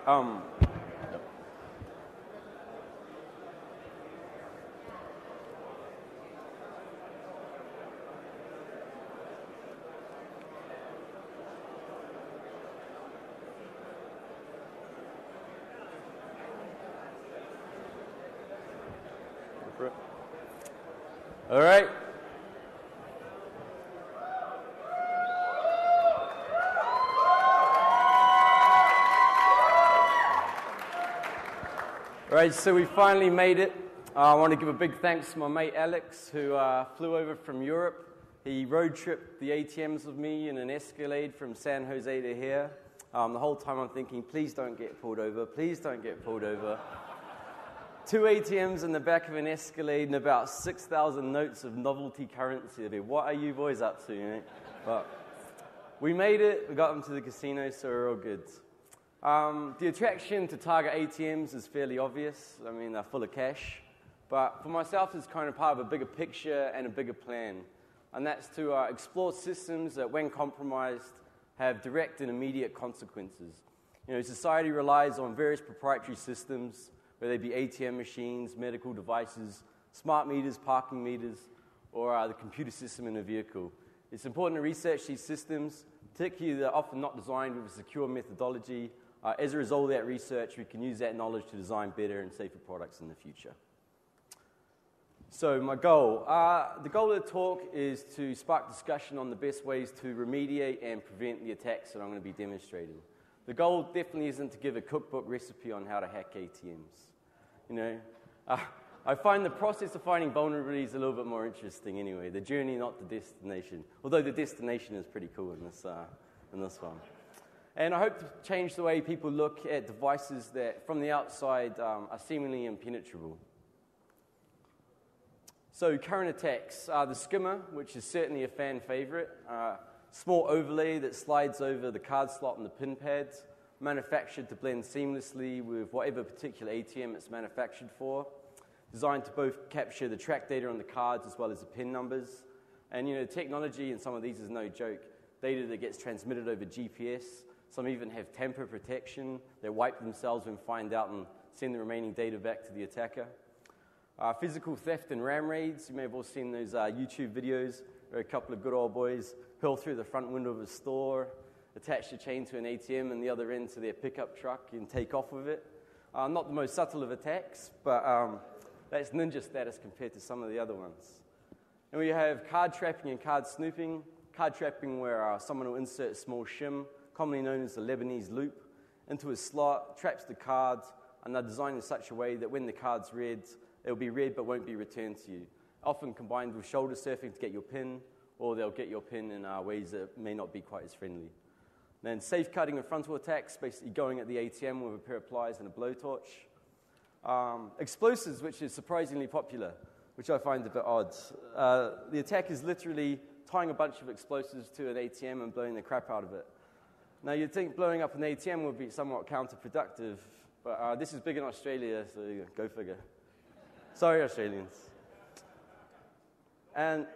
Um, All right. All right, so we finally made it. I want to give a big thanks to my mate Alex, who flew over from Europe. He road tripped the ATMs with me in an Escalade from San Jose to here. The whole time I'm thinking, please don't get pulled over, please don't get pulled over. 2 ATMs in the back of an Escalade and about 6,000 notes of novelty currency. What are you boys up to? You know? But we made it, we got them to the casino, so we're all good. The attraction to Target ATMs is fairly obvious. I mean, they're full of cash. But for myself, it's kind of part of a bigger picture and a bigger plan. And that's to explore systems that, when compromised, have direct and immediate consequences. You know, society relies on various proprietary systems, whether they be ATM machines, medical devices, smart meters, parking meters, or the computer system in a vehicle. It's important to research these systems, particularly they're often not designed with a secure methodology. As a result of that research, we can use that knowledge to design better and safer products in the future. So my goal. The goal of the talk is to spark discussion on the best ways to remediate and prevent the attacks that I'm going to be demonstrating. The goal definitely isn't to give a cookbook recipe on how to hack ATMs. You know, I find the process of finding vulnerabilities a little bit more interesting anyway. The journey, not the destination. Although the destination is pretty cool in this one. And I hope to change the way people look at devices that, from the outside, are seemingly impenetrable. So current attacks. The skimmer, which is certainly a fan favorite. Small overlay that slides over the card slot and the pin pads, manufactured to blend seamlessly with whatever particular ATM it's manufactured for, designed to both capture the track data on the cards as well as the pin numbers. And you know, technology in some of these is no joke. Data that gets transmitted over GPS. Some even have tamper protection. They wipe themselves when find out and send the remaining data back to the attacker. Physical theft and ram raids. You may have all seen those YouTube videos where a couple of good old boys hurl through the front window of a store, attach the chain to an ATM and the other end to their pickup truck and take off with it. Not the most subtle of attacks, but that's ninja status compared to some of the other ones. And we have card trapping and card snooping. Card trapping where someone will insert a small shim, commonly known as the Lebanese loop, into a slot, traps the card, and they're designed in such a way that when the card's read, it'll be read but won't be returned to you. Often combined with shoulder surfing to get your PIN, or they'll get your PIN in ways that may not be quite as friendly. Then safe cutting and frontal attacks, basically going at the ATM with a pair of pliers and a blowtorch. Explosives, which is surprisingly popular, which I find a bit odd. The attack is literally tying a bunch of explosives to an ATM and blowing the crap out of it. Now, you'd think blowing up an ATM would be somewhat counterproductive, but this is big in Australia, so go figure. Sorry, Australians. And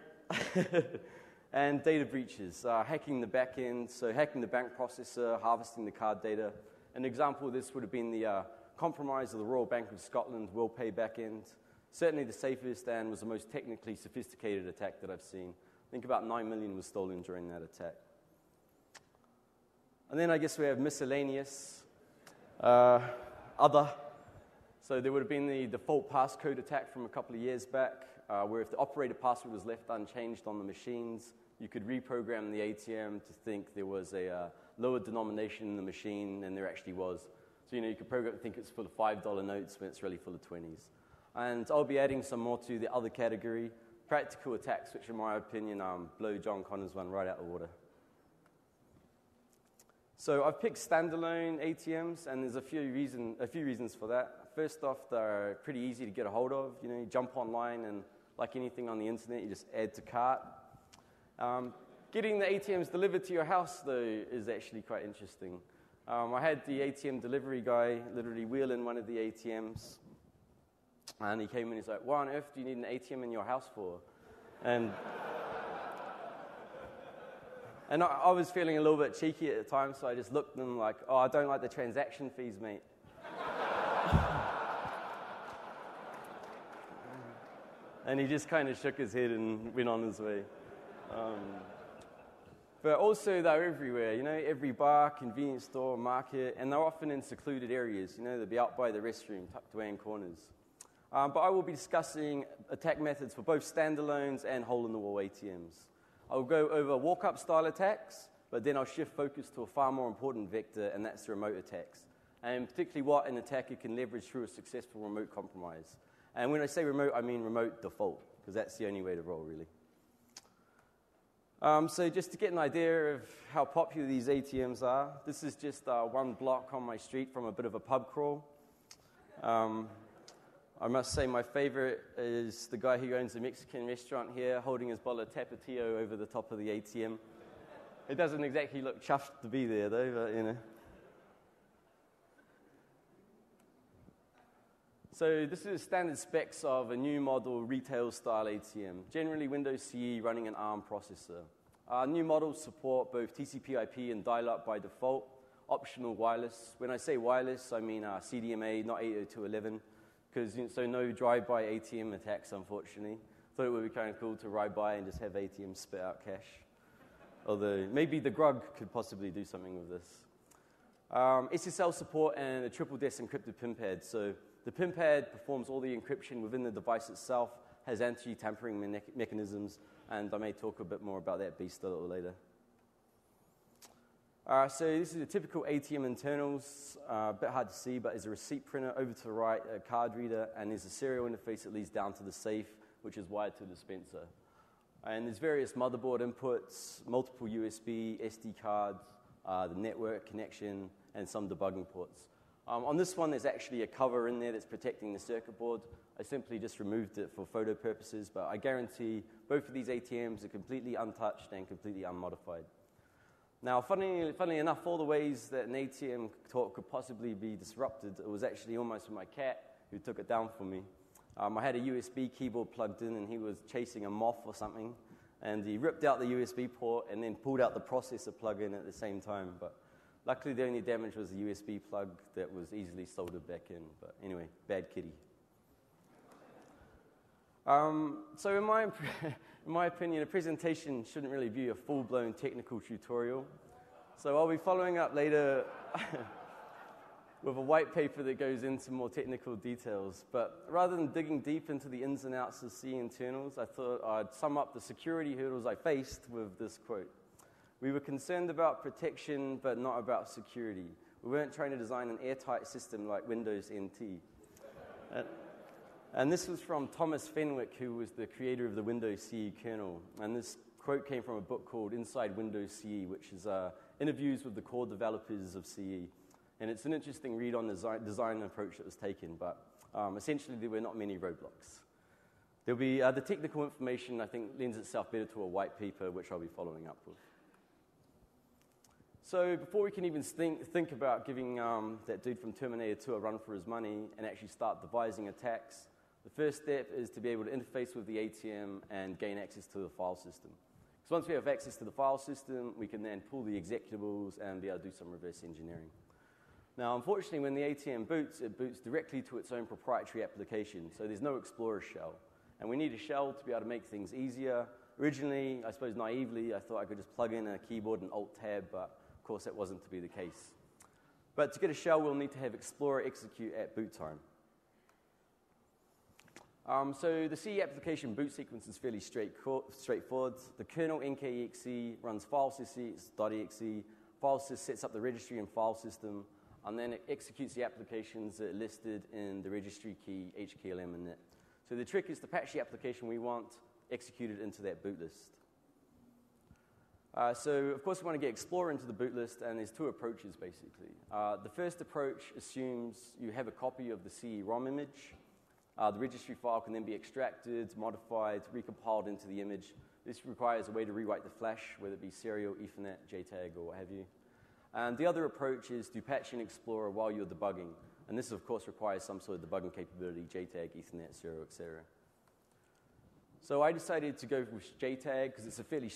and data breaches, hacking the back end, so hacking the bank processor, harvesting the card data. An example of this would have been the compromise of the Royal Bank of Scotland WillPay backend. Certainly the safest and was the most technically sophisticated attack that I've seen. I think about 9 million was stolen during that attack. And then I guess we have miscellaneous, other. So there would have been the default passcode attack from a couple of years back, where if the operator password was left unchanged on the machines, you could reprogram the ATM to think there was a lower denomination in the machine than there actually was. So, you know, you could program to think it's full of $5 notes when it's really full of 20s. And I'll be adding some more to the other category, practical attacks, which in my opinion blow John Connor's one right out of the water. So I've picked standalone ATMs, and there's a few reasons for that. First off, they're pretty easy to get a hold of. You know, you jump online, and like anything on the internet, you just add to cart. Getting the ATMs delivered to your house, though, is actually quite interesting. I had the ATM delivery guy literally wheel in one of the ATMs, and he came in and he's like, "What on earth do you need an ATM in your house for?" And And I was feeling a little bit cheeky at the time, so I just looked at them like, oh, I don't like the transaction fees, mate. And he just kind of shook his head and went on his way. But also, they're everywhere, you know, every bar, convenience store, market, and they're often in secluded areas. You know, they'll be out by the restroom, tucked away in corners. But I will be discussing attack methods for both standalones and hole-in-the-wall ATMs. I'll go over walk-up style attacks, but then I'll shift focus to a far more important vector, and that's the remote attacks. And particularly what an attacker can leverage through a successful remote compromise. And when I say remote, I mean remote default, because that's the only way to roll, really. So just to get an idea of how popular these ATMs are, this is just one block on my street from a bit of a pub crawl. I must say my favorite is the guy who owns a Mexican restaurant here holding his bottle of Tapatio over the top of the ATM. It doesn't exactly look chuffed to be there, though, but, you know. So this is standard specs of a new model retail-style ATM, generally Windows CE running an ARM processor. New models support both TCP/IP and dial-up by default, optional wireless. When I say wireless, I mean CDMA, not 802.11, because so no drive-by ATM attacks, unfortunately. Thought it would be kind of cool to ride by and just have ATMs spit out cash. Although maybe the Grug could possibly do something with this. SSL support and a triple-DES encrypted pin pad. So the pin pad performs all the encryption within the device itself, has anti-tampering mechanisms, and I may talk a bit more about that beast a little later. So this is a typical ATM internals, a bit hard to see, but there's a receipt printer over to the right, a card reader, and there's a serial interface that leads down to the safe, which is wired to the dispenser. And there's various motherboard inputs, multiple USB, SD cards, the network connection, and some debugging ports. On this one, there's actually a cover in there that's protecting the circuit board. I simply just removed it for photo purposes, but I guarantee both of these ATMs are completely untouched and completely unmodified. Now, funnily enough, all the ways that an ATM talk could possibly be disrupted, it was actually almost my cat who took it down for me. I had a USB keyboard plugged in, and he was chasing a moth or something, and he ripped out the USB port and then pulled out the processor plug-in at the same time. But luckily, the only damage was the USB plug that was easily soldered back in. But anyway, bad kitty. So in my opinion, a presentation shouldn't really be a full-blown technical tutorial. So I'll be following up later with a white paper that goes into more technical details. But rather than digging deep into the ins and outs of C internals, I thought I'd sum up the security hurdles I faced with this quote. We were concerned about protection, but not about security. We weren't trying to design an airtight system like Windows NT. And this was from Thomas Fenwick, who was the creator of the Windows CE kernel. And this quote came from a book called Inside Windows CE, which is interviews with the core developers of CE. And it's an interesting read on the design approach that was taken, but essentially there were not many roadblocks. There'll be the technical information, I think, lends itself better to a white paper, which I'll be following up with. So before we can even think about giving that dude from Terminator 2 a run for his money and actually start devising attacks, the first step is to be able to interface with the ATM and gain access to the file system. Because once we have access to the file system, we can then pull the executables and be able to do some reverse engineering. Now, unfortunately, when the ATM boots, it boots directly to its own proprietary application, so there's no Explorer shell. And we need a shell to be able to make things easier. Originally, I suppose naively, I thought I could just plug in a keyboard and Alt-Tab, but of course that wasn't to be the case. But to get a shell, we'll need to have Explorer execute at boot time. So the C application boot sequence is fairly straightforward. The kernel NKEXE runs filesys.exe, filesys sets up the registry and file system, and then it executes the applications that are listed in the registry key, HKLM and net. So the trick is to patch the application we want executed into that boot list. So, of course, we want to get Explorer into the boot list, and there's two approaches, basically. The first approach assumes you have a copy of the CE-ROM image. The registry file can then be extracted, modified, recompiled into the image. This requires a way to rewrite the flash, whether it be serial, Ethernet, JTAG, or what have you. And the other approach is to patch in Explorer while you're debugging. And this, of course, requires some sort of debugging capability, JTAG, Ethernet, serial, etc. So I decided to go with JTAG because it's a fairly